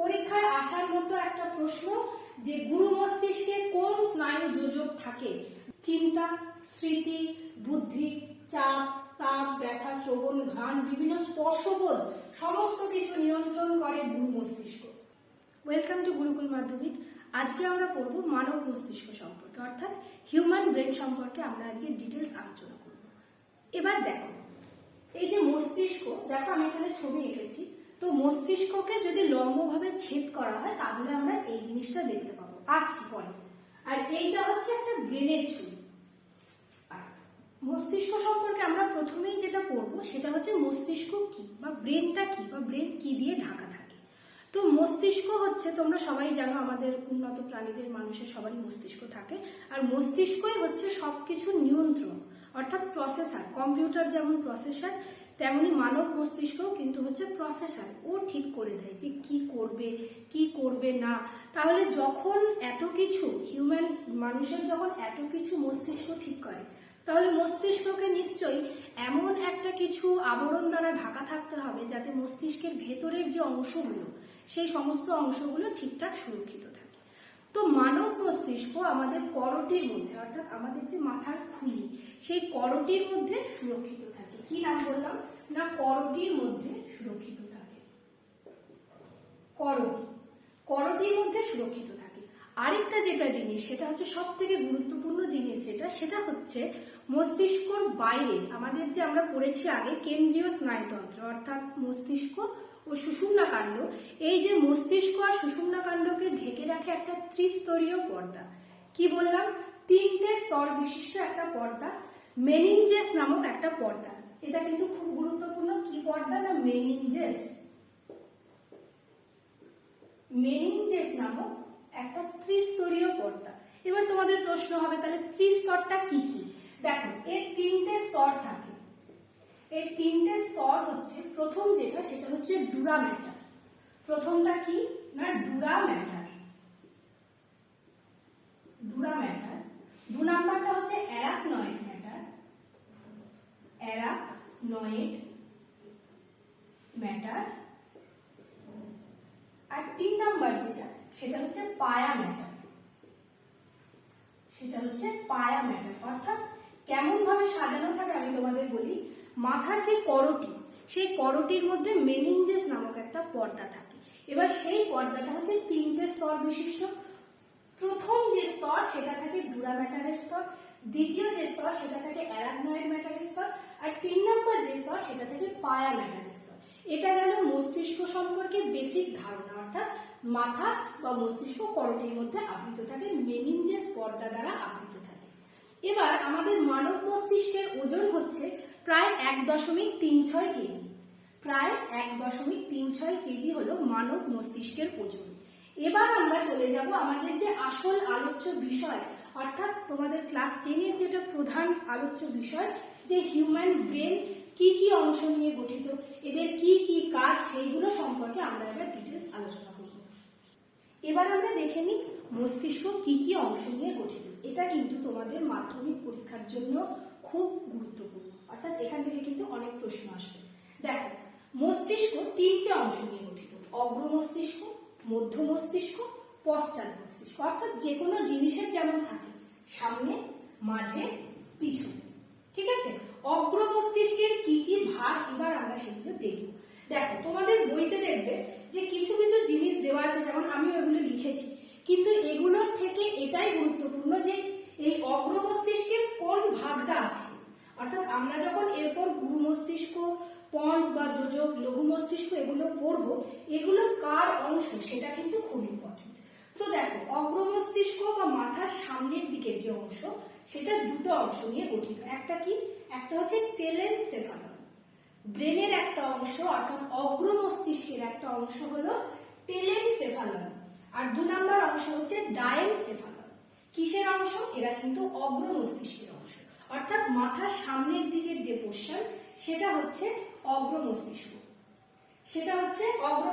পরীক্ষায় আসার মতো একটা প্রশ্ন যে গুরু মস্তিষ্কে কোন স্নায়ু যোজক থাকে? চিন্তা, স্মৃতি, বুদ্ধি, চাপ, তাপ, ব্যথা, শ্রবণ, ঘ্রাণ, বিভিন্ন স্পর্শবোধ সমস্ত কিছু নিয়ন্ত্রণ করে গুরু মস্তিষ্ক। ওয়েলকাম টু গুরুকুল মাধ্যমিক। আজকে আমরা পড়ব মানব মস্তিষ্ক সম্পর্কে, অর্থাৎ হিউম্যান ব্রেন সম্পর্কে আমরা আজকে ডিটেলস আলোচনা করব। এবার দেখো, এই যে মস্তিষ্ক, দেখো আমি এখানে ছবি এঁকেছি। তো মস্তিষ্ককে যদি লম্বভাবে ছেদ করা হয় তাহলে আমরা এই জিনিসটা দেখতে পাবো, আসছি পরে। আর এইটা হচ্ছে একটা ব্রেনের ছবি। আর মস্তিষ্ক সম্পর্কে আমরা প্রথমেই যেটা পড়বো সেটা হচ্ছে মস্তিষ্ক কি বা ব্রেনটা কি বা ব্রেন কি দিয়ে ঢাকা থাকে। তো মস্তিষ্ক হচ্ছে, তোমরা সবাই জানো, আমাদের উন্নত প্রাণীদের মানুষের সবারই মস্তিষ্ক থাকে। আর মস্তিষ্কই হচ্ছে সবকিছু নিয়ন্ত্রক, অর্থাৎ প্রসেসর। কম্পিউটার যেমন প্রসেসর, তেমনি মানব মস্তিষ্কও কিন্তু হচ্ছে প্রসেসর। ও ঠিক করে দেয় যে কি করবে কি করবে না। তাহলে যখন এত কিছু হিউম্যান মানুষের যখন এত কিছু মস্তিষ্ক ঠিক করে, তাহলে মস্তিষ্ককে নিশ্চয়ই এমন একটা কিছু আবরণ দ্বারা ঢাকা থাকতে হবে যাতে মস্তিষ্কের ভেতরের যে অংশগুলো, সেই সমস্ত অংশগুলো ঠিকঠাক সুরক্ষিত থাকে। তো মানব মস্তিষ্ক আমাদের করটির মধ্যে, অর্থাৎ আমাদের যে মাথার খুলি, সেই করটির মধ্যে সুরক্ষিত থাকে। কি নাম বললাম না? করটির মধ্যে সুরক্ষিত থাকে। করটির মধ্যে সুরক্ষিত থাকে। আরেকটা যেটা জিনিস, সেটা হচ্ছে সব থেকে গুরুত্বপূর্ণ জিনিস, সেটা হচ্ছে মস্তিষ্কর বাইরে আমাদের যে আমরা পড়েছি আগে কেন্দ্রীয় স্নায়ুতন্ত্র, অর্থাৎ মস্তিষ্ক ও সুষুম্নাকাণ্ড। এই যে মস্তিষ্ক আর সুষুম্নাকাণ্ডকে ঢেকে রাখে একটা ত্রিস্তরীয় পর্দা। কি বললাম? 3টে স্তর বিশিষ্ট একটা পর্দা, মেনিনজেস নামক একটা পর্দা। এটা কিন্তু খুব গুরুত্বপূর্ণ। কি পর্দা? না মেনিনজেস। মেনিনজেস নামক একটা ত্রিস্তরীয় পর্দা। এবার তোমাদের প্রশ্ন হবে, তাহলে ত্রিস্তরটা কি কি? দেখো, এর 3টে স্তর থাকে। এর 3টে স্তর হচ্ছে, প্রথম যেটা সেটা হচ্ছে ডুরা ম্যাটার। প্রথমটা কি না? Dura matter. 2 নাম্বারটা হচ্ছে অ্যারাকনয়েড ম্যাটার। আর 3 নাম্বার যেটা, সেটা হচ্ছে পায়া ম্যাটার। অর্থাৎ কেমন ভাবে সাজানো থাকে আমি তোমাদের বলি। মাথার যে করটি, সেই করটির মধ্যে মেনিনজেস নামক একটা পর্দা থাকে। এবার সেই পর্দাটা হচ্ছে 3টে স্তর বিশিষ্ট। প্রথম যে স্তর সেটা থাকে ডুরা ম্যাটারের স্তর, দ্বিতীয় যে স্তর সেটা থাকে অ্যারাকনয়েড ম্যাটারের স্তর, আর 3 নম্বর যে স্তর সেটা থাকে পায়া ম্যাটারের স্তর। এটা গেল মস্তিষ্ক সম্পর্কে বেসিক ধারণা, অর্থাৎ মাথা বা মস্তিষ্ক করটির মধ্যে আবৃত থাকে, মেনিনজেস পর্দা দ্বারা আবৃত থাকে। এবার আমাদের মানব মস্তিষ্কের ওজন হচ্ছে প্রায় 1.36 কেজি। প্রায় 1.36 কেজি হলো মানব মস্তিষ্কের ওজন। এবার আমরা চলে যাব আমাদের যে আসল আলোচ্য বিষয়, অর্থাৎ তোমাদের ক্লাস 10-এর যেটা প্রধান আলোচ্য বিষয়, যে হিউম্যান ব্রেন কি কি অংশ নিয়ে গঠিত, এদের কি কি কাজ, সেইগুলো সম্পর্কে আমরা এবার ডিটেলস আলোচনা করব। এবার আমরা দেখে নিই মস্তিষ্ক কি কি অংশ নিয়ে গঠিত। এটা কিন্তু তোমাদের মাধ্যমিক পরীক্ষার জন্য খুব গুরুত্বপূর্ণ, অর্থাৎ এখান থেকে কিন্তু অনেক প্রশ্ন আসবে। দেখো, মস্তিষ্ক 3টে অংশ নিয়ে গঠিত: অগ্র মস্তিষ্ক, মধ্য মস্তিষ্ক, পশ্চাৎ মস্তিষ্ক। অর্থাৎ যে কোনো জিনিসের যেমন থাকে সামনে, মাঝে, পিছনে। ঠিক আছে? অগ্র মস্তিষ্কের কি কি ভাগ, এবার আমরা সেগুলো দেখব। দেখো, তোমাদের বইতে দেখবে যে কিছু কিছু জিনিস দেওয়া আছে, যেমন আমি ওইগুলো লিখেছি, কিন্তু এগুলোর থেকে এটাই গুরুত্বপূর্ণ যে এই অগ্র মস্তিষ্কের কোন ভাগটা আছে। অর্থাৎ আমরা যখন এরপর গুরু মস্তিষ্ক, পন্স বা যোজক, লঘু মস্তিষ্ক এগুলো পড়বো, এগুলো কার অংশ সেটা কিন্তু খুব ইম্পর্টেন্ট। তো দেখো, অগ্র মস্তিষ্ক বা মাথার সামনের দিকের যে অংশ, সেটা 2টো অংশ নিয়ে গঠিত। একটা কি? একটা হচ্ছে টেলেনসেফালন, ব্রেনের একটা অংশ, অর্থাৎ অগ্র মস্তিষ্কের একটা অংশ হলো টেলেনসেফালন। আর 2 নাম্বার অংশ হচ্ছে ডায়েনসেফালন। কিসের অংশ? এরা কিন্তু অগ্র মস্তিষ্কের অংশ, অর্থাৎ মাথার সামনের দিকের যে পোর্শন, সেটা হচ্ছে অগ্র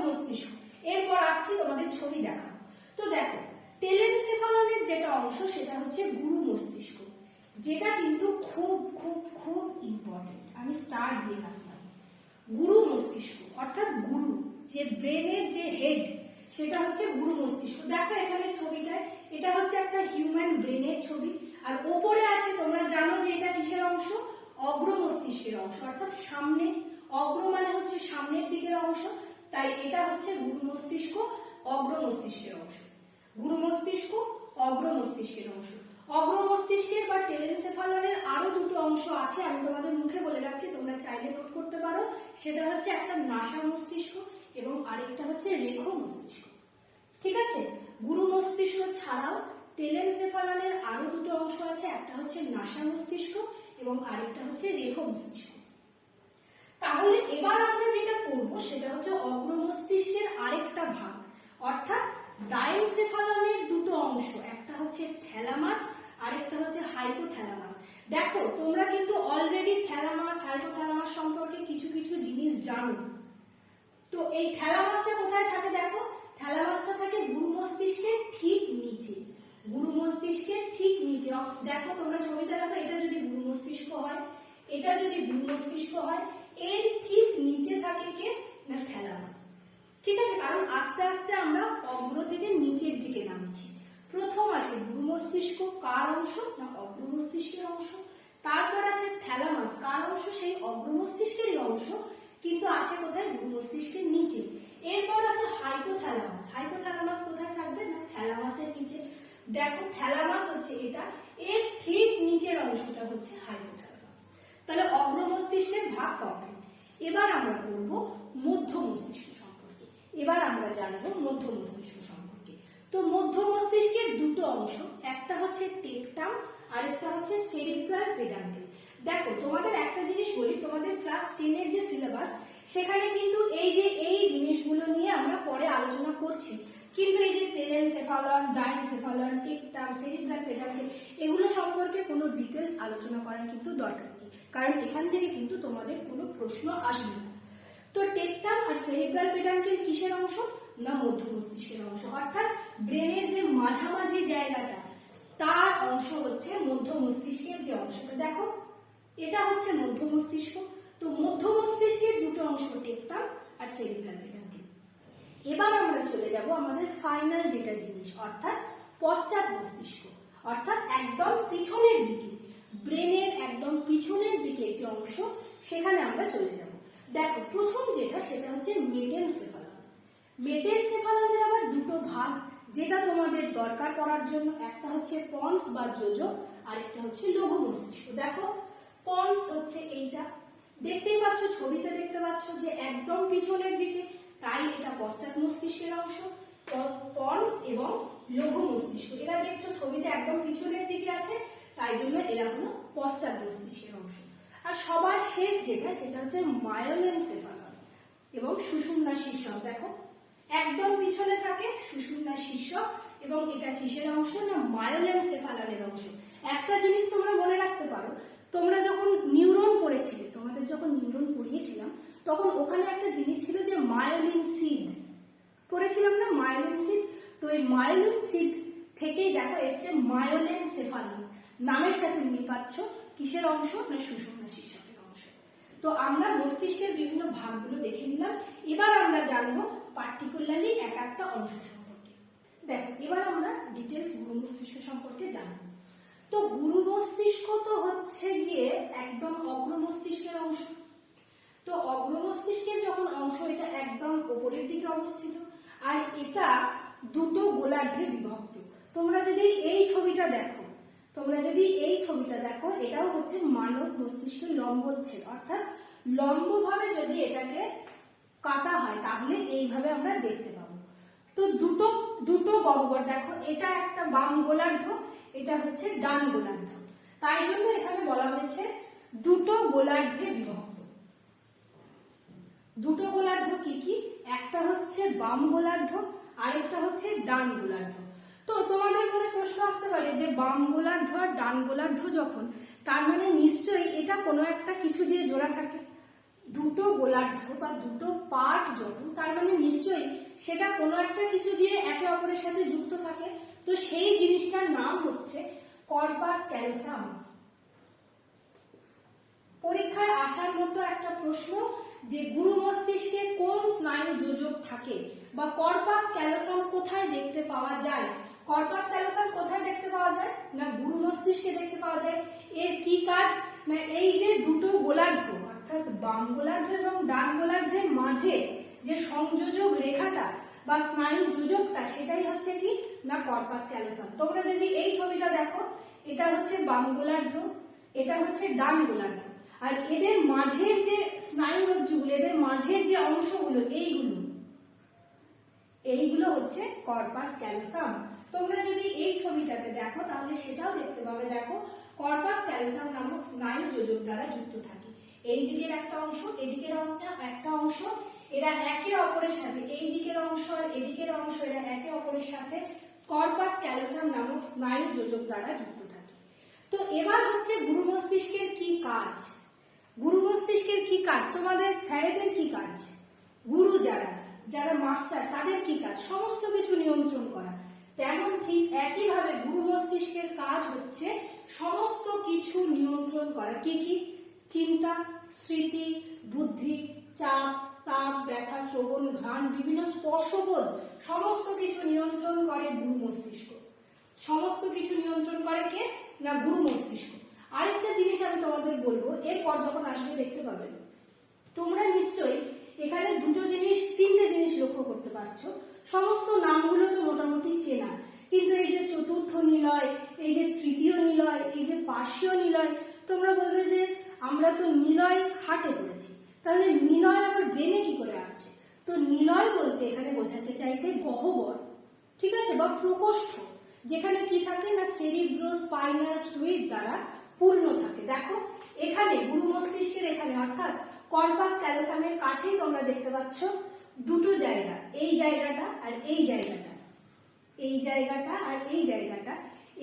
মস্তিষ্ক। এরপর আসছি তোমাদের ছবি দেখা। তো দেখো, টেলেনসেফালনের যেটা অংশ সেটা হচ্ছে গুরু মস্তিষ্ক, যেটা কিন্তু খুব খুব খুব ইম্পর্টেন্ট। আমি স্টার দিয়ে রাখলাম। গুরু মস্তিষ্ক অর্থাৎ গুরু, যে ব্রেনের যে হেড, সেটা হচ্ছে গুরু মস্তিষ্ক। দেখো এখানে ছবিটায়, এটা হচ্ছে একটা হিউম্যান ব্রেনের ছবি, আর ওপরে আছে তোমরা জানো যে এটা কিসের অংশ, অগ্র মস্তিষ্কের অংশ, অর্থাৎ সামনে, অগ্র মানে হচ্ছে সামনের দিকের অংশ, তাই এটা হচ্ছে গুরু মস্তিষ্ক অগ্র মস্তিষ্কের অংশ। গুরু মস্তিষ্ক অগ্র মস্তিষ্কের অংশ। অগ্র মস্তিষ্কের বা টেলেনসেফালনের আরো দুটো অংশ আছে, আমি তোমাদের মুখে বলে রাখছি, তোমরা চাইলে নোট করতে পারো। সেটা হচ্ছে একটা নাসা মস্তিষ্ক এবং আরেকটা হচ্ছে রেখো মস্তিষ্ক। ঠিক আছে, গুরু মস্তিষ্ক ছাড়াও টেলেনসেফালনের আরো দুটো অংশ আছে, একটা হচ্ছে নাসা মস্তিষ্ক এবং আরেকটা হচ্ছে রেখো মস্তিষ্ক। তাহলে এবার আমরা যেটা করব সেটা হচ্ছে অগ্র মস্তিষ্কের আরেকটা ভাগ, অর্থাৎ ডাইনসেফালনের দুটো অংশ, একটা হচ্ছে থ্যালামাস আরেকটা হচ্ছে হাইপোথ্যালামাস। দেখো তোমরা কিন্তু অলরেডি থ্যালামাস হাইপোথ্যালামাস সম্পর্কে কিছু কিছু জিনিস জানো। তো এই থ্যালামাসটা কোথায় থাকে? দেখো থ্যালামাসটা থাকে গুরু মস্তিষ্কের ঠিক নিচে, গুরু মস্তিষ্কের ঠিক নিচে। দেখো তোমরা ছবিতে দেখো, এটা যদি গুরু মস্তিষ্ক হয়, এটা যদি গুরু মস্তিষ্ক হয়, এর ঠিক নিচে থাকে কে না থ্যালামাস। ঠিক আছে, কারণ আস্তে আস্তে আমরা অগ্র থেকে নিচের দিকে নামছি। প্রথম আছে গুরু মস্তিষ্ক, কার অংশ না অগ্র মস্তিষ্কের অংশ। তারপর আছে থ্যালামাস, কার অংশ সেই অগ্র মস্তিষ্কেরই অংশ, কিন্তু আছে কোথায় গুরু মস্তিষ্কের নিচে। এরপর আছে হাইপোথ্যালামাস, হাইপোথ্যালামাস কোথায় থাকবে না থ্যালামাসের নিচে। দেখো থ্যালামাস হচ্ছে এটা, এর ঠিক নিচের অংশটা হচ্ছে হাইপোথ্যালামাস। তাহলে অগ্র মস্তিষ্কের ভাগ কমপ্লিট। এবার আমরা করব মধ্য মস্তিষ্ক সম্পর্কে। এবার আমরা জানবো মধ্য মস্তিষ্ক সম্পর্কে। তো মধ্য মস্তিষ্কের দুটো অংশ, একটা হচ্ছে টেকটাম আরেকটা হচ্ছে সেরিব্রাল পেডান্কেল। দেখো তোমাদের একটা জিনিস বলি, তোমাদের ক্লাস 10 এর যে সিলেবাস সেখানে কিন্তু এই জিনিসগুলো নিয়ে আমরা পরে আলোচনা করছি, কিন্তু এই যে টেলেনসেফালন, ডাইনসেফালন, টেকটাম, সেরিব্রাল পেডান্কেল এগুলো সম্পর্কে কোনো ডিটেলস আলোচনা করার কিন্তু দরকার নেই, কারণ এখান থেকে কিন্তু তোমাদের কোনো প্রশ্ন আসবে না। তো টেকটাম আর সেরিব্রাল পেডান্কেল কিসের অংশ না মধ্য মস্তিষ্কের অংশ, অর্থাৎ ব্রেনের যে মাঝামাঝি জায়গাটা তার অংশ হচ্ছে মধ্য মস্তিষ্কের যে অংশটা। দেখো এটা হচ্ছে মধ্য মস্তিষ্ক। তো মধ্য মস্তিষ্কের দুটো অংশ টেকটাম আর সেরিব্রাল পেডান্কেল। এবার আমরা চলে যাব আমাদের ফাইনাল যেটা জিনিস, অর্থাৎ পশ্চাৎ মস্তিষ্ক, অর্থাৎ একদম পিছনের দিকে, ব্রেনের একদম পিছনের দিকে যে অংশ সেখানে আমরা চলে যাব। দেখো প্রথম যেটা সেটা হচ্ছে মেটেনসেফালন। মেটেনসেফালনের আবার দুটো ভাগ যেটা তোমাদের দরকার পড়ার জন্য, একটা হচ্ছে পন্স বা যোজক আরেকটা হচ্ছে লঘু মস্তিষ্ক। দেখো পন্স হচ্ছে এইটা, দেখতেই পাচ্ছ ছবিতে দেখতে পাচ্ছ যে একদম পিছনের দিকে, তাই এটা পশ্চাৎ মস্তিষ্কের অংশ। পন্স এবং লঘু মস্তিষ্ক এরা দেখছো ছবিতে একদম পিছনের দিকে আছে, তাই জন্য এরা হলো পশ্চাৎ মস্তিষ্কের অংশ। আর সবার শেষ যেটা সেটা হচ্ছে মায়োলেনসেফালন এবং সুষুম্না শীর্ষক। দেখো একদম পিছনে থাকে সুষুম্না শীর্ষক এবং এটা কিসের অংশ না মায়োলেনসেফালনের অংশ। একটা জিনিস তোমরা মনে রাখতে পারো, তোমরা যখন নিউরন পড়েছিলে, তোমাদের যখন নিউরন পড়িয়েছিলাম তখন ওখানে একটা জিনিস ছিল যে মায়োলিন সিদ পড়েছিলাম না, মায়োলিন সিদ। তো এই মায়োলিন সিদ থেকেই দেখো এসছে মায়োলেনসেফালন, নামের সাথে মিল পাচ্ছ, কিসের অংশ না সুষুম্না শীর্ষকের অংশ। তো আমরা মস্তিষ্কের বিভিন্ন ভাগগুলো দেখে নিলাম, এবার আমরা জানবো পার্টিকুলারলি এক একটা অংশ সম্পর্কে। দেখো এবার আমরা ডিটেলস গুরু মস্তিষ্ক সম্পর্কে জানবো। তো গুরু মস্তিষ্ক তো হচ্ছে গিয়ে একদম অগ্র মস্তিষ্কের অংশ। তো অগ্র মস্তিষ্কের যখন অংশ, এটা একদম উপরের দিকে অবস্থিত আর এটা দুটো গোলার্ধে বিভক্ত। তোমরা যদি এই ছবিটা দেখো, এটাও হচ্ছে মানব মস্তিষ্কের লম্বচ্ছেদ, অর্থাৎ লম্বভাবে যদি এটাকে কাটা হয় তাহলে এইভাবে আমরা দেখতে পাবো। তো দুটো গহ্বর দেখো, এটা একটা বাম গোলার্ধ, এটা হচ্ছে ডান গোলার্ধ, তাই জন্য এখানে বলা হয়েছে দুটো গোলার্ধে বিভক্ত। দুটো গোলার্ধ কি কি? একটা হচ্ছে বাম গোলার্ধ আরেকটা হচ্ছে ডান গোলার্ধ। তো তোমাদের মনে প্রশ্ন আসতে পারে যে বাম গোলার্ধ আর ডান গোলার্ধ যখন, তার মানে নিশ্চয়ই এটা কোনো একটা কিছু দিয়ে জোড়া থাকে। দুটো গোলার্ধ বা দুটো পার্ট যখন, তার মানে নিশ্চয়ই সেটা কোনো একটা কিছু দিয়ে একে অপরের সাথে যুক্ত থাকে। তো সেই জিনিসটার নাম হচ্ছে কর্পাস ক্যালোসাম। পরীক্ষায় আসার মতো একটা প্রশ্ন যে গুরু মস্তিষ্কে কোন স্নায়ু যোজক থাকে বা কর্পাস ক্যালোসাম পাওয়া যায়। কর্পাস ক্যালোসাম কোথায় দেখতে পাওয়া যায়? না গুরু মস্তিষ্কে দেখতে পাওয়া যায়। এর কি কাজ? না এই যে দুটো গোলার্ধ অর্থাৎ বাম গোলার্ধ এবং ডান গোলার্ধের মাঝে যে সংযোজক রেখাটা বা স্নায়ু যোজকটা, সেটাই হচ্ছে কি না কর্পাস ক্যালোসাম। তোমরা যদি এই ছবিটা দেখো, এটা হচ্ছে বাম গোলার্ধ, এটা হচ্ছে ডান গোলার্ধ, আর এদের মাঝের যে স্নায়ু রজ্জুগুলো, এদের মাঝের যে অংশগুলো, এইগুলো হচ্ছে কর্পাস ক্যালোসাম। তোমরা যদি এই ছবিটাতে দেখো তাহলে সেটাও দেখতে পাবে। দেখো কর্পাস ক্যালোসাম নামক স্নায়ু যোজক দ্বারা যুক্ত থাকে। এই দিকের একটা অংশ, এদিকের একটা অংশ, এরা একে অপরের সাথে, এই দিকের অংশ আর এদিকের অংশ, এরা একে অপরের সাথে কর্পাস ক্যালোসাম নামক স্নায়ু যোজক দ্বারা যুক্ত থাকে। তো এবার হচ্ছে গুরু মস্তিষ্কের কি কাজ? গুরু মস্তিষ্কের কি কাজ? তোমাদের স্যারেদের কি কাজ? গুরু যারা মাস্টার, তাদের কি কাজ? সমস্ত কিছু নিয়ন্ত্রণ করা। তেমন ঠিক একইভাবে গুরু মস্তিষ্কের কাজ হচ্ছে সমস্ত কিছু নিয়ন্ত্রণ করা। কি কি? চিন্তা, স্মৃতি, বুদ্ধি, চাপ, তাপ, ব্যথা, শ্রবণ, ঘ্রাণ, বিভিন্ন স্পর্শবোধ, সমস্ত কিছু নিয়ন্ত্রণ করে গুরু মস্তিষ্ক। সমস্ত কিছু নিয়ন্ত্রণ করে কে? না গুরু মস্তিষ্ক। আরেকটা জিনিস আমি তোমাদের বলবো, এরপর যখন আসবে দেখতে পাবে। তোমরা নিশ্চয়ই এখানে তিনটে জিনিস লক্ষ্য করতে পারছো। সমস্ত নামগুলো তো মোটামুটি চেনা, কিন্তু এই যে চতুর্থ নিলয়, এই যে তৃতীয় নিলয়, এই যে পার্শ্বীয় নিলয়, তোমরা বলবে যে আমরা তো নিলয় হাটে পড়েছি, তাহলে নিলয় আবার ব্রেনে কি করে আসছে? তো নিলয় বলতে এখানে বোঝাতে চাইছে গহ্বর, ঠিক আছে, বা প্রকোষ্ঠ, যেখানে কি থাকে না সেরিব্রোস্পাইনাল ফ্লুইড দ্বারা পূর্ণ থাকে। দেখো এখানে গুরু মস্তিষ্কের এখানে অর্থাৎ কর্পাস ক্যালোসামের কাছেই তোমরা দেখতে পাচ্ছ দুটো জায়গা, এই জায়গাটা আর এই জায়গাটা, এই জায়গাটা আর এই জায়গাটা,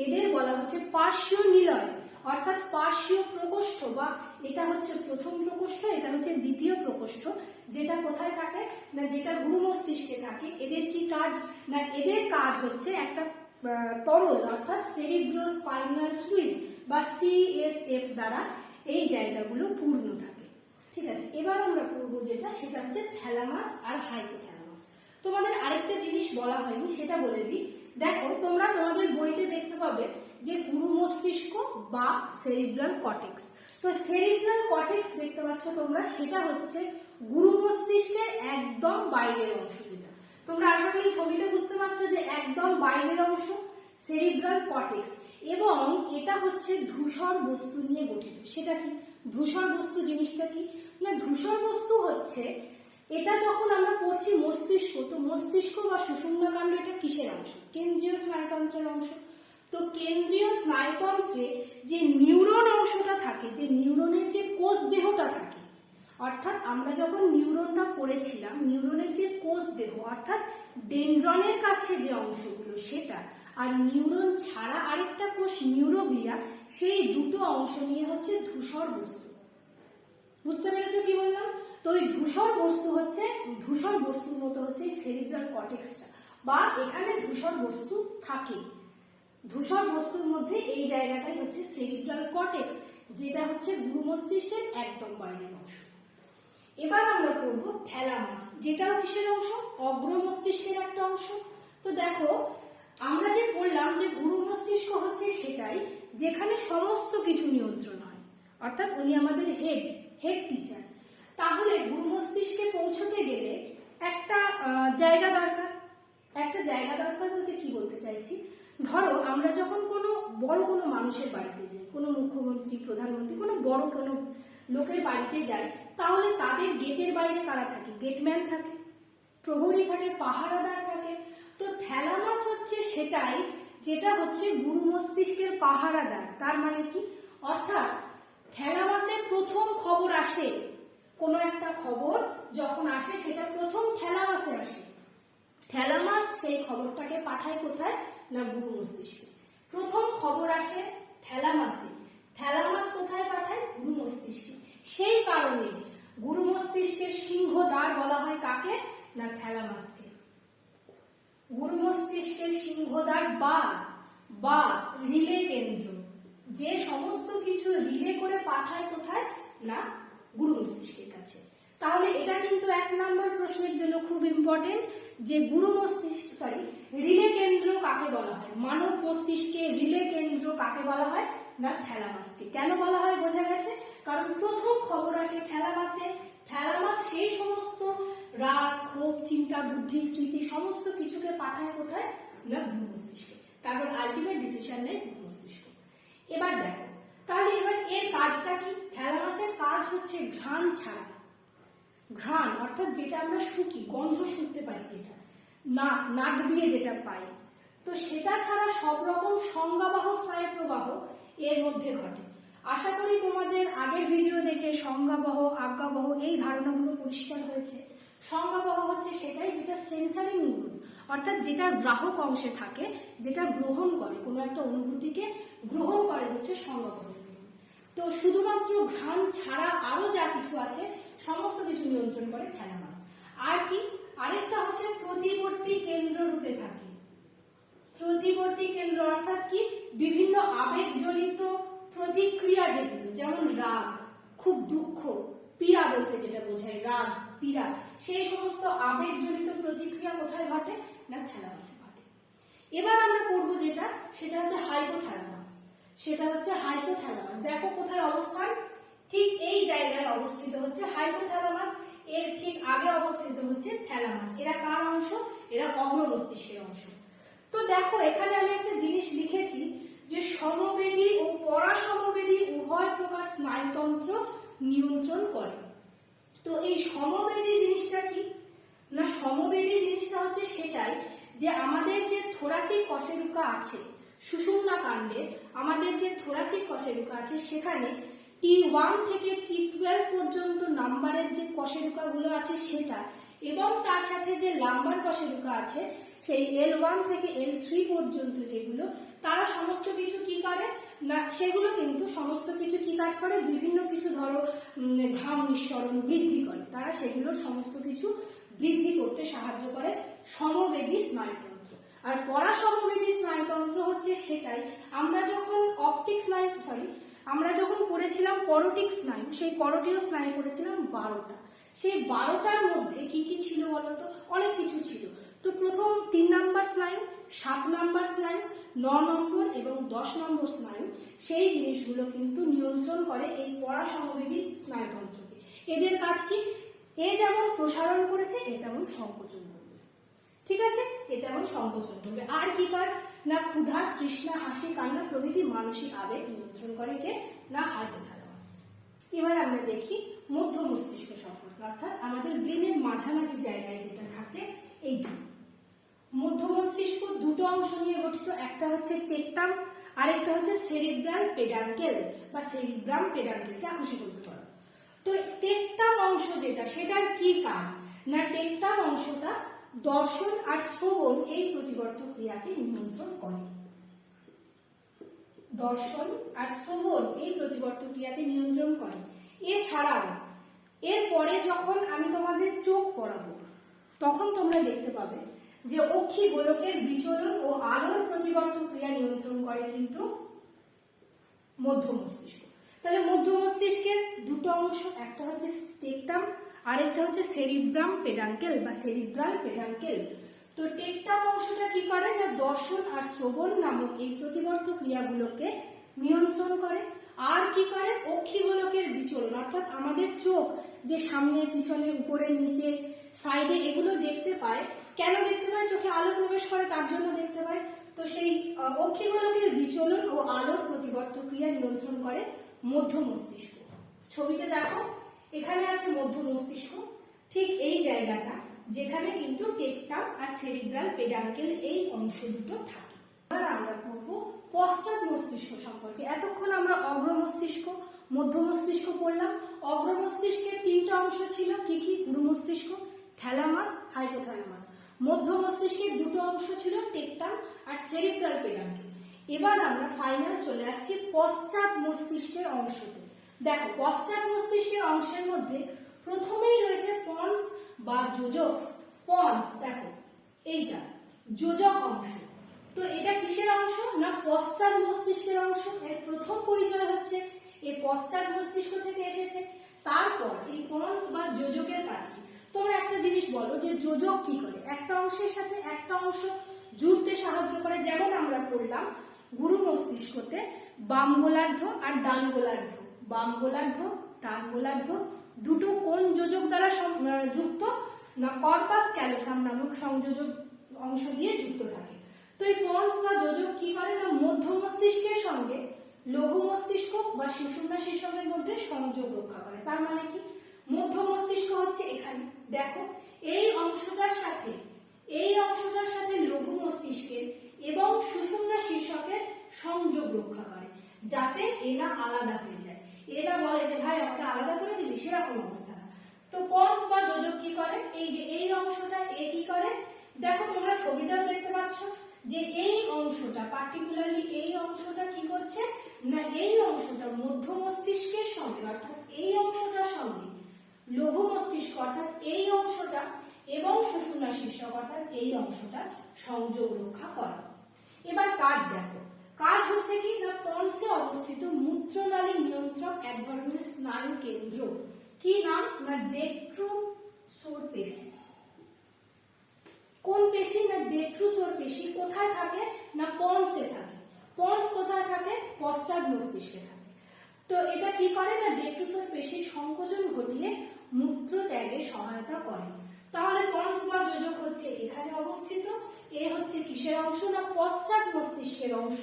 এদের বলা হচ্ছে পার্শ্বীয় নিলয় অর্থাৎ পার্শ্বীয় প্রকোষ্ঠ, বা এটা হচ্ছে প্রথম প্রকোষ্ঠ, এটা হচ্ছে দ্বিতীয় প্রকোষ্ঠ। যেটা কোথায় থাকে না যেটা গুরু মস্তিষ্কে থাকে। এদের কি কাজ? না এদের কাজ হচ্ছে একটা তরল অর্থাৎ সেরিব্রোস্পাইনাল ফ্লুইড বা সিএসএফ দ্বারা এই জায়গাগুলো পূর্ণ থাকে। ঠিক আছে, এবার আমরা পড়বো সেটা হচ্ছে থ্যালামাস আর হাইপোথ্যালামাস। তোমাদের আরেকটা জিনিস বলা হয়নি, সেটা বলে দিই। দেখো তোমরা তোমাদের বইতে দেখতে পাবে যে গুরু মস্তিষ্ক বা সেরিব্রাল কর্টেক্স। তো সেরিব্রাল কর্টেক্স দেখতে পাচ্ছ তোমরা, সেটা হচ্ছে গুরু মস্তিষ্কের একদম বাইরের অংশ। যেটা তোমরা আশা করি ছবিতে বুঝতে পারছো যে একদম বাইরের অংশ সেরিব্রাল কর্টেক্স, এবং এটা হচ্ছে ধূসর বস্তু নিয়ে গঠিত। সেটা কি ধূসর বস্তু? জিনিসটা কি না ধূসর বস্তু হচ্ছে, এটা যখন আমরা পড়ছি মস্তিষ্ক, তো মস্তিষ্ক বা সুষুম্নাকাণ্ড এটা কিসের অংশ? কেন্দ্রীয় স্নায়ুতন্ত্রের অংশ। তো কেন্দ্রীয় স্নায়ুতন্ত্রে যে নিউরন অংশটা থাকে, যে নিউরনের যে কোষ দেহটা থাকে, অর্থাৎ আমরা যখন নিউরনটা পড়েছিলাম, নিউরনের যে কোষ দেহ অর্থাৎ ডেনড্রনের কাছে যে অংশগুলো সেটা, আর নিউরন ছাড়া আরেকটা কোষ নিউরোগ্লিয়া, সেই দুটো অংশ নিয়ে হচ্ছে ধূসর বস্তু। বুঝতে পেরেছো কি বললাম? তো ওই ধূসর বস্তুর মতো হচ্ছে এই সেরিব্রাল কর্টেক্সটা, বা এখানে ধূসর বস্তু থাকে। ধূসর বস্তুর মধ্যে এই জায়গাটাই হচ্ছে সেরিব্রাল কর্টেক্স, যেটা হচ্ছে গুরু মস্তিষ্কের একদম বাইরের অংশ। এবার আমরা পড়বো থ্যালামাস, যেটাও কিসের অংশ? অগ্র মস্তিষ্কের একটা অংশ। তো দেখো আমরা যে বললাম যে গুরু মস্তিষ্ক হচ্ছে সেটাই যেখানে সমস্ত কিছু নিয়ন্ত্রণ হয়, অর্থাৎ উনি আমাদের হেড টিচার। তাহলে গুরু মস্তিষ্কে পৌঁছতে গেলে একটা জায়গা দরকার। একটা জায়গা দরকার বলতে কি বলতে চাইছি, ধরো আমরা যখন বড় কোনো মানুষের বাড়িতে যাই, কোনো মুখ্যমন্ত্রী, প্রধানমন্ত্রী, কোনো বড় কোনো লোকের বাড়িতে যাই, তাহলে তাদের গেটের বাইরে কারা থাকে? গেটম্যান থাকে, প্রহরী থাকে, পাহারাদার থাকে। তো থ্যালামাস হচ্ছে সেটাই, যেটা হচ্ছে গুরু মস্তিষ্কের পাহারাদার। তার মানে কি? অর্থাৎ থ্যালামাসে প্রথম খবর আসে, কোনো একটা খবর যখন আসে সেটা প্রথম থ্যালামাসে আসে। থ্যালামাস সেই খবরটাকে পাঠায় কোথায়? না গুরু মস্তিষ্কে। প্রথম খবর আসে থ্যালামাসে, থ্যালামাস কোথায় পাঠায়? গুরু মস্তিষ্কে। সেই কারণে গুরু মস্তিষ্কের সিংহদ্বার বলা হয় কাকে? না থ্যালামাসকে। গুরু মস্তিষ্কের সিংহদ্বার বা রিলে কেন্দ্র, যে সমস্ত কিছু রিলে করে পাঠায় কোথায়? না গুরু মস্তিষ্কের কাছে। তাহলে এটা কিন্তু 1 নম্বর প্রশ্নের জন্য খুব ইম্পর্টেন্ট, যে রিলে কেন্দ্র মানব মস্তিষ্কে রিলে কেন্দ্র কাকে বলা হয়? না থ্যালামাসকে। কেন বলা হয় বোঝা গেছে, কারণ প্রথম খবর আসে থ্যালামাসে। থ্যালামাস সেই সমস্ত রাগ, ক্ষোভ, চিন্তা, বুদ্ধি, স্মৃতি সমস্ত কিছুকে পাঠায় কোথায়? না ভ্রূণ মস্তিষ্কে। তারপর আলটিমেট ডিসিশন নেয় ভ্রূণ মস্তিষ্ক। এবার দেখো, তাহলে এবার এর কাজটা কি? থ্যালামাসের কাজ হচ্ছে ঘ্রাণ ছাড়া, ঘ্রাণ অর্থাৎ যেটা আমরা শুকি, গন্ধ শুকতে পারি, যেটা নাক দিয়ে যেটা পাই, তো সেটা ছাড়া সব রকম সংজ্ঞাবাহ স্নায়ু প্রবাহ এর মধ্যে ঘটে। আশা করি তোমাদের আগের ভিডিও দেখে সংজ্ঞাবহ, আজ্ঞাবহ এই ধারণাগুলো পরিষ্কার হয়েছে। সংজ্ঞাবহ হচ্ছে সেটাই যেটা সেন্সারি নিউরন, অর্থাৎ যেটা গ্রাহক অংশে থাকে, যেটা গ্রহণ করে, কোনো একটা অনুভূতিকে গ্রহণ করে হচ্ছে সংজ্ঞাবহ। তো শুধুমাত্র ঘ্রাণ ছাড়া আরো যা কিছু আছে সমস্ত কিছু নিয়ন্ত্রণ করে থ্যালামাস। আর কি? আরেকটা হচ্ছে প্রতিবর্তী কেন্দ্র রূপে থাকে। প্রতিবর্তী কেন্দ্র অর্থাৎ কি? বিভিন্ন আবেগজনিত প্রতিক্রিয়া যেগুলো, যেমন রাগ, খুব দুঃখ, পীড়া বলতে যেটা বোঝায়, রাগ, পীড়া, সেই সমস্ত আবেগজনিত প্রতিক্রিয়া কোথায় ঘটে? না থ্যালামাসে ঘটে। এবার আমরা করবো যেটা, সেটা হচ্ছে হাইপোথ্যালামাস। সেটা হচ্ছে হাইপোথ্যালামাস। দেখো কোথায় অবস্থান, ঠিক এই জায়গায় অবস্থিত হচ্ছে হাইপোথ্যালামাস। এর ঠিক আগে অবস্থিত হচ্ছে থ্যালামাস। এরা কার অংশ? এরা অগ্র মস্তিষ্কের অংশ। তো দেখো এখানে আমি একটা জিনিস লিখেছি যে সমবেদী ও পরাসমবেদী উভয় প্রকার স্নায়ুতন্ত্র নিয়ন্ত্রণ করে। তো এই সমবেদী জিনিসটা কি? না সমবেদী জিনিসটা হচ্ছে সেটাই যে আমাদের যে থোরাসিক কশেরুকা আছে, সুষুম্না কাণ্ডে আমাদের যে থোরাসিক কশেরুকা আছে, সেখানে T1 থেকে T12 পর্যন্ত নাম্বারের যে কশেরুকাগুলো আছে সেটা, এবং তার সাথে যে লাম্বার কশেরুকা আছে সেই L1 থেকে L3 পর্যন্ত যেগুলো, তারা সমস্ত কিছু কি করে না, সেগুলো কিন্তু সমস্ত কিছু কি কাজ করে? বিভিন্ন কিছু ধরো ঘাম নিঃসরণ বৃদ্ধি করে, তারা সেগুলো সমস্ত কিছু বৃদ্ধি করতে সাহায্য করে সমবেদী স্নায়ুতন্ত্র। আর পরাসমবেদী স্নায়ুতন্ত্র হচ্ছে সেটাই আমরা যখন আমরা যখন পড়েছিলাম করোটিক স্নায়ু, সেই করোটিয় স্নায়ু পড়েছিলাম 12টা। সেই 12টার মধ্যে কি কি ছিল বলতো? অনেক কিছু ছিল। তো প্রথম 3 নম্বর স্নায়ু, 7 নম্বর স্নায়ু, 9 নম্বর এবং 10 নম্বর স্নায়ু, সেই জিনিসগুলো কিন্তু নিয়ন্ত্রণ করে এই পরাসমবেদী স্নায়ুতন্ত্রকে। এদের কাজ কি? এ যেমন প্রসারণ করেছে, এ তেমন সংকোচন করবে। ঠিক আছে, এ তেমন সংকোচন করবে। আর কি কাজ? না ক্ষুধা, তৃষ্ণা, হাসি, কান্না প্রভৃতি মানসিক আবেগ নিয়ন্ত্রণ করে কে? না হাইপোথ্যালামাস। এবার আমরা দেখি মধ্য মস্তিষ্ক সম্পর্কে, অর্থাৎ আমাদের ব্রেনের মাঝামাঝি জায়গায় যেটা থাকে এইটা। মধ্য মস্তিষ্ক দুটো অংশ নিয়ে গঠিত, একটা হচ্ছে টেকটাম, আরেকটা হচ্ছে সেরিব্রাল পেডাঙ্কেল বা সেরিব্রাম পেডাঙ্কেল, যা খুশি বলতে পারো। তো টেকটাম অংশ যেটা, সেটার কি কাজ? না টেকটাম অংশটা দর্শন আর শ্রবণ এই প্রতিবর্ত ক্রিয়াকে নিয়ন্ত্রণ করে। দর্শন আর শ্রবণ এই প্রতিবর্ত ক্রিয়াকে নিয়ন্ত্রণ করে। এছাড়াও এরপরে যখন আমি তোমাদের চোখ পড়াবো, তখন তোমরা দেখতে পাবে যে অক্ষি গোলকের বিচলন ও আলোর প্রতিবর্ত ক্রিয়া নিয়ন্ত্রণ করে কিন্তু মধ্য মস্তিষ্ক। তাহলে মধ্য মস্তিষ্কের দুটো অংশ, একটা হচ্ছে টেকটাম, আরেকটা হচ্ছে সেরিব্রাম পেডাঙ্কেল বা সেরিব্রাল পেডাঙ্কেল। তো টেকটাম অংশটা কি করে না দর্শন আর শ্রবণ নামক এই প্রতিবর্ত ক্রিয়াগুলোকে নিয়ন্ত্রণ করে। আর কি করে? অক্ষিগোলকের বিচলন, অর্থাৎ আমাদের চোখ যে সামনে, পিছনে, উপরে, নিচে, সাইডে এগুলো দেখতে পায়। কেন দেখতে পায়? চোখে আলো প্রবেশ করে তার জন্য দেখতে পায়। তো সেই অক্ষিগোলকের বিচলন ও আলোর প্রতিবর্ত ক্রিয়া নিয়ন্ত্রণ করে মধ্য মস্তিষ্ক। ছবিতে দেখো এখানে আছে মধ্য মস্তিষ্ক, ঠিক এই জায়গাটা যেখানে কিন্তু টেকটাম আর সেরিব্রাল পেডাঙ্কেল এই অংশ দুটো থাকে। এবার আমরা পড়বো পশ্চাৎ মস্তিষ্ক সম্পর্কে। এতক্ষণ আমরা অগ্র মস্তিষ্ক, মধ্য মস্তিষ্ক পড়লাম। অগ্র মস্তিষ্কের 3টা অংশ ছিল, কি কি? ভ্রূ মস্তিষ্ক, থ্যালামাস, হাইপোথ্যালামাস। মধ্য মস্তিষ্কের 2টো অংশ ছিল, টেকটাম আর সেরিব্রাল পেডাঙ্কেল। এবার আমরা ফাইনাল চলে আসছি পশ্চাৎ মস্তিষ্কের অংশতে। দেখো পশ্চাৎ মস্তিষ্কের অংশের মধ্যে প্রথমেই রয়েছে পন্স বা যোজক। পন্স দেখো এইটা যোজক অংশ। তো এটা কিসের অংশ? না পশ্চাৎ মস্তিষ্কের অংশ। এর প্রথম পরিচয় হচ্ছে এই পশ্চাৎ মস্তিষ্ক থেকে এসেছে। তারপর এই পন্স বা যোজকের কাছে তোমরা একটা জিনিস বলো যে যোজক কি করে? একটা অংশের সাথে একটা অংশ জুড়তে সাহায্য করে। যেমন আমরা পড়লাম গুরু মস্তিষ্কতে বাম গোলার্ধ আর ডান গোলার্ধ, বাম গোলার্ধ ডান গোলার্ধ দুটো কোন যোজক দ্বারা যুক্ত না কর্পাস ক্যালোসাম নামক সংযোজক অংশ দিয়ে যুক্ত থাকে। তো এই পন্স বা যোজক কি করে না মধ্য মস্তিষ্কের সঙ্গে লঘু মস্তিষ্ক বা সুষুম্না শীর্ষকের মধ্যে সংযোগ রক্ষা করে। তার মানে কি মধ্য মস্তিষ্ক হচ্ছে এখানে, দেখো এই অংশটার সাথে লঘু মস্তিষ্কের এবং সুষুম্না শীর্ষকের সংযোগ রক্ষা করে, যাতে এরা আলাদা হয়ে যায়। এরা বলে যে ভাই আমাকে আলাদা করে দিবি, সেরকম অবস্থা না। তো পন্স বা যোজক কি করে, এই যে এই অংশটা এ কি করে, দেখো তোমরা ছবিটাও দেখতে পাচ্ছ যে এই অংশটা পার্টিকুলারলি এই অংশটা কি করছে না এই অংশটা মধ্য মস্তিষ্কের সঙ্গে অর্থাৎ এই অংশটার সঙ্গে লঘু মস্তিষ্ক অর্থাৎ এই অংশটা এবং সুষুম্না শীর্ষক অর্থাৎ এই অংশটা সংযোগ রক্ষা করা। এবার কাজ দেখো, কাজ হচ্ছে কি না পন্সে অবস্থিত মূত্রনালী নিয়ন্ত্রক এক ধরনের স্নায়ু কেন্দ্র, কি নাম না ডেট্রোসোর পেশি। কোন পেশি না ডেট্রোসোর পেশি। কোথায় থাকে না পন্সে থাকে। পন্স কোথায় থাকে, পশ্চাৎ মস্তিষ্কে থাকে। তো এটা কি করে না ডেট্রোসোর পেশি সংকোচন ঘটিয়ে মূত্র ত্যাগে সহায়তা করে। তাহলে পন্স বা যোজক হচ্ছে এখানে অবস্থিত, এ হচ্ছে কিসের অংশ না পশ্চাৎ মস্তিষ্কের অংশ।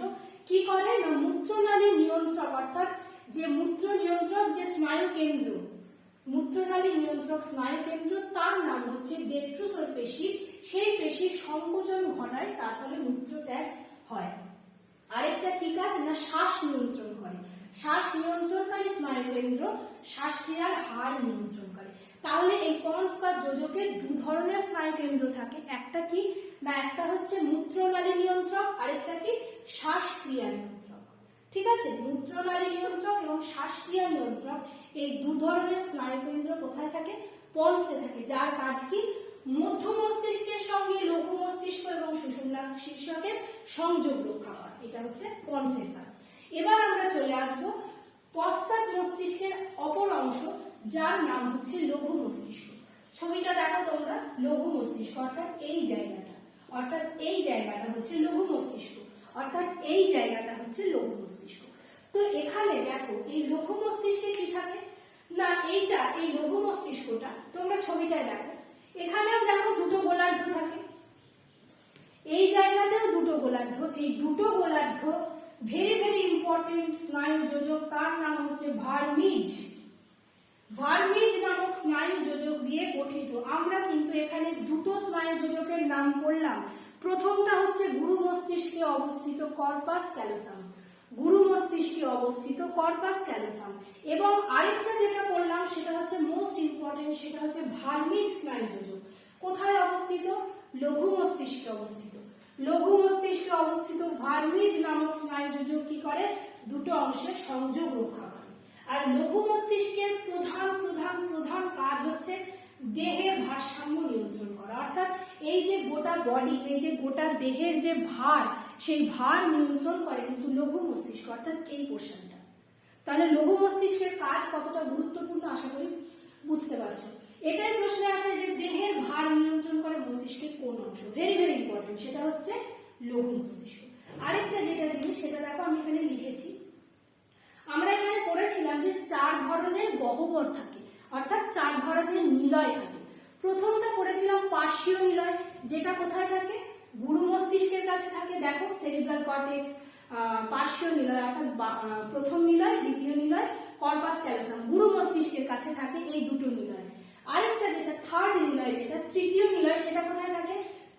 কি করে না মূত্রনালী নিয়ন্ত্রক অর্থাৎ যে মূত্র নিয়ন্ত্রক যে স্নায়ু কেন্দ্র, মূত্রনালী নিয়ন্ত্রক স্নায়ু কেন্দ্র তার নাম হচ্ছে ডেট্রোসোর পেশি। সেই পেশির সংকোচন ঘটায়, তার ফলে মূত্র ত্যাগ হয়। আরেকটা কি কাজ না শ্বাস নিয়ন্ত্রণ করে। শ্বাস নিয়ন্ত্রণকারী স্নায়ু কেন্দ্র শ্বাসক্রিয়ার হার নিয়ন্ত্রণ করে। তাহলে এই পন্স বা যোজকের দু ধরনের স্নায়ু কেন্দ্র থাকে, একটা কি না একটা হচ্ছে মূত্রনালী নিয়ন্ত্রক, আরেকটা কি শ্বাসক্রিয়া নিয়ন্ত্রক। ঠিক আছে, মূত্রনালী নিয়ন্ত্রক এবং শ্বাসক্রিয়া নিয়ন্ত্রক এই দু ধরনের স্নায়ু কেন্দ্র কোথায় থাকে, পন্সে থাকে, যার কাজ কি মধ্য মস্তিষ্কের সঙ্গে লঘু মস্তিষ্ক এবং সুষুম্না শীর্ষকের সংযোগ রক্ষা করা। এটা হচ্ছে পন্সের কাজ। এবার আমরা চলে আসব পশ্চাৎ মস্তিষ্কের অপর অংশ, যার নাম হচ্ছে লঘু মস্তিষ্ক। ছবিটা দেখো তোমরা, লঘু মস্তিষ্ক অর্থাৎ এই জায়গাটা হচ্ছে লঘু মস্তিষ্ক, অর্থাৎ এই জায়গাটা হচ্ছে লঘু মস্তিষ্ক। তো এখানে দেখো এই লঘু মস্তিষ্কে কি থাকে না এই লঘু মস্তিষ্কটা তোমরা ছবিটায় দেখো, এখানেও দেখো দুটো গোলার্ধ থাকে, এই জায়গাতেও দুটো গোলার্ধ। এই দুটো গোলার্ধ ভেরি ভেরি ইম্পর্টেন্ট স্নায়ু যোজক, তার নাম হচ্ছে ভার্মিজ। ভার্মিজ নামক স্নায়ু যোজক দিয়ে গঠিত। আমরা কিন্তু এখানে দুটো স্নায়ু যোজকের নাম পড়লাম। প্রথমটা হচ্ছে গুরু মস্তিষ্কে অবস্থিত কর্পাস ক্যালোসাম, গুরু মস্তিষ্কে অবস্থিত কর্পাস ক্যালোসাম, এবং আরেকটা যেটা বললাম সেটা হচ্ছে মোস্ট ইম্পর্টেন্ট, সেটা হচ্ছে ভার্মিজ স্নায়ু যোজক। কোথায় অবস্থিত, লঘু মস্তিষ্কে অবস্থিত। লঘু মস্তিষ্কে অবস্থিত ভার্মিজ নামক স্নায়ু যোজক কি করে দুটো অংশের সংযোগ রক্ষা করে। আর লঘু মস্তিষ্কের প্রধান প্রধান প্রধান কাজ হচ্ছে দেহের ভারসাম্য নিয়ন্ত্রণ করা, অর্থাৎ এই যে গোটা বডি, এই যে গোটা দেহের যে ভার, সেই ভার নিয়ন্ত্রণ করে কিন্তু লঘু মস্তিষ্ক অর্থাৎ এই পোর্শনটা। তাহলে লঘু মস্তিষ্কের কাজ কতটা গুরুত্বপূর্ণ আশা করি বুঝতে পারছো। এটাই প্রশ্নে আসে যে দেহের ভার নিয়ন্ত্রণ করে মস্তিষ্কের কোন অংশ, ভেরি ভেরি ইম্পর্টেন্ট, সেটা হচ্ছে লঘু মস্তিষ্ক। আরেকটা যেটা জিনিস সেটা দেখো আমি এখানে লিখেছি, আমরা এখানে পড়েছিলাম যে 4 ধরনের গহ্বর থাকে, অর্থাৎ 4 ধরনের নিলয় থাকে। প্রথমটা পড়েছিলাম পার্শ্বীয় নিলয়, যেটা কোথায় থাকে, গুরু মস্তিষ্কের কাছে থাকে। দেখো সেরিব্রাল কর্টেক্স, পার্শ্বীয় নিলয় অর্থাৎ প্রথম নিলয়, দ্বিতীয় নিলয় কর্পাস ক্যালোসাম, গুরু মস্তিষ্কের কাছে থাকে এই দুটো নিলয়। আরেকটা যেটা থার্ড নিলয়, যেটা তৃতীয় নিলয়, সেটা কোথায় থাকে,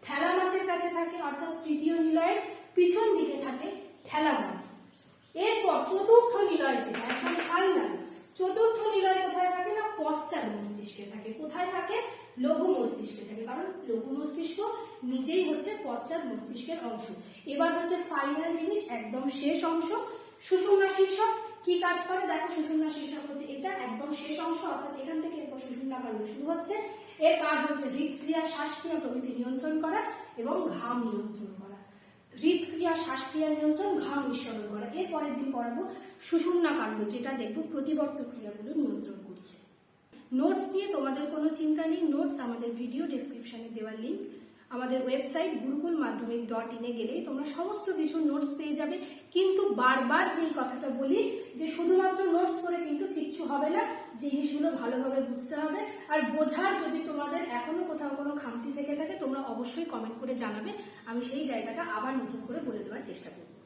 থ্যালামাসের কাছে থাকে, অর্থাৎ তৃতীয় নিলয়ের পিছন দিকে থাকে থ্যালামাস। এরপর চতুর্থ নিলয় যেটা একদম ফাইনাল, চতুর্থ নিলয় কোথায় থাকে না পশ্চাৎ মস্তিষ্কে থাকে। কোথায় থাকে, লঘু মস্তিষ্কে থাকে, কারণ লঘু মস্তিষ্ক নিজেই হচ্ছে পশ্চাৎ মস্তিষ্কের অংশ। এবার হচ্ছে ফাইনাল জিনিস, একদম শেষ অংশ, সুষুম্না শীর্ষক। কি কাজ করে দেখো, সুষুম্না শীর্ষক হচ্ছে এটা একদম শেষ অংশ, অর্থাৎ এখান থেকে এরপর সুষুম্না কাণ্ড শুরু হচ্ছে। এর কাজ হচ্ছে হৃদক্রিয়া, শ্বাসক্রিয়া প্রভৃতি নিয়ন্ত্রণ করা এবং ঘাম নিয়ন্ত্রণ করা। হৃদক্রিয়া, শ্বাসক্রিয়া নিয়ন্ত্রণ, ঘাম নিঃসরণ করা। এর পরের দিন পড়াবো সুষুম্না কাণ্ড, যেটা দেখবো প্রতিবর্ত ক্রিয়াগুলো নিয়ন্ত্রণ করছে। নোটস নিয়ে তোমাদের কোনো চিন্তা নেই, নোটস আমাদের ভিডিও ডেসক্রিপশনে দেওয়া লিঙ্ক আমাদের ওয়েবসাইট gurukulmadhyamik.in এ গেলেই তোমরা সমস্ত কিছু নোটস পেয়ে যাবে। কিন্তু বারবার যেই কথাটা বলি যে শুধুমাত্র নোটস করে কিন্তু কিচ্ছু হবে না, জিনিসগুলো ভালোভাবে বুঝতে হবে। আর বোঝার যদি তোমাদের এখনো কোথাও কোনো খামতি থেকে থাকে তোমরা অবশ্যই কমেন্ট করে জানাবে, আমি সেই জায়গাটা আবার নতুন করে বলে দেওয়ার চেষ্টা করব।